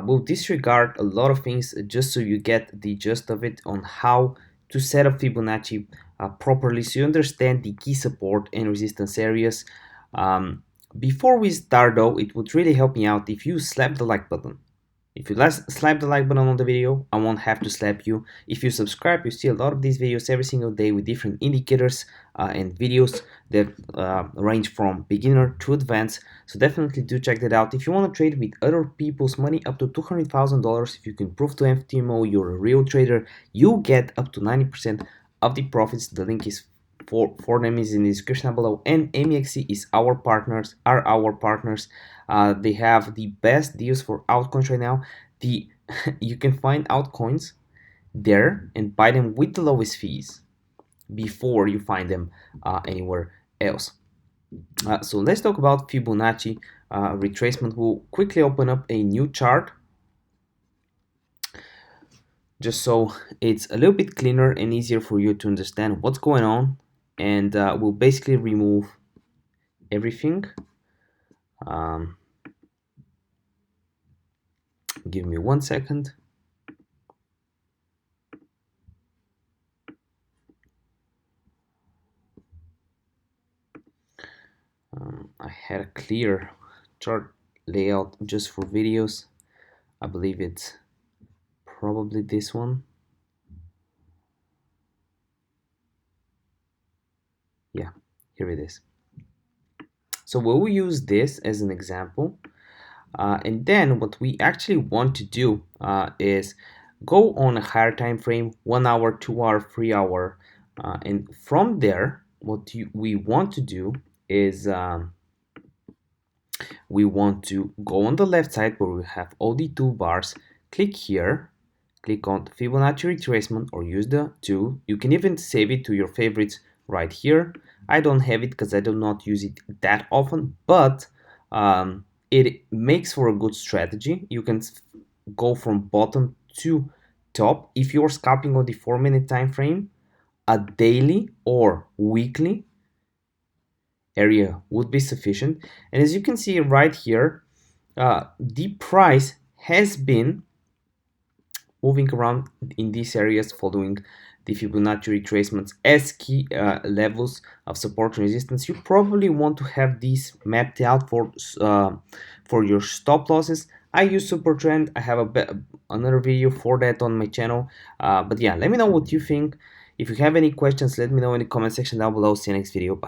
we'll disregard a lot of things just so you get the gist of it on how to set up Fibonacci properly, so you understand the key support and resistance areas. Before we start though, it would really help me out if you slap the like button. If you slap the like button on the video, I won't have to slap you. If you subscribe, you see a lot of these videos every single day with different indicators and videos that range from beginner to advanced. So definitely do check that out. If you want to trade with other people's money up to $200,000, if you can prove to FTMO you're a real trader, you get up to 90% of the profits. The link is for them is in the description below, and MEXC is our partners, are our partners. They have the best deals for altcoins right now. You can find altcoins there and buy them with the lowest fees before you find them anywhere else. So let's talk about Fibonacci retracement. We'll quickly open up a new chart just so it's a little bit cleaner and easier for you to understand what's going on, and we'll basically remove everything. Give me 1 second. I had a clear chart layout just for videos. I believe it's probably this one. Yeah, here it is. So we'll use this as an example, and then what we actually want to do is go on a higher time frame, 1 hour, 2 hour, 3 hour, and from there what we want to do is we want to go on the left side where we have all the toolbars, click here, click on Fibonacci retracement or use the tool. You can even save it to your favorites right here. I don't have it because I do not use it that often, but it makes for a good strategy. You can go from bottom to top. If you're scalping on the 4-minute time frame, a daily or weekly area would be sufficient. And as you can see right here, the price has been moving around in these areas following the Fibonacci retracements as key levels of support and resistance. You probably want to have these mapped out for your stop losses. I use Supertrend. I have another video for that on my channel. But yeah, let me know what you think. If you have any questions, let me know in the comment section down below. See you next video. Bye.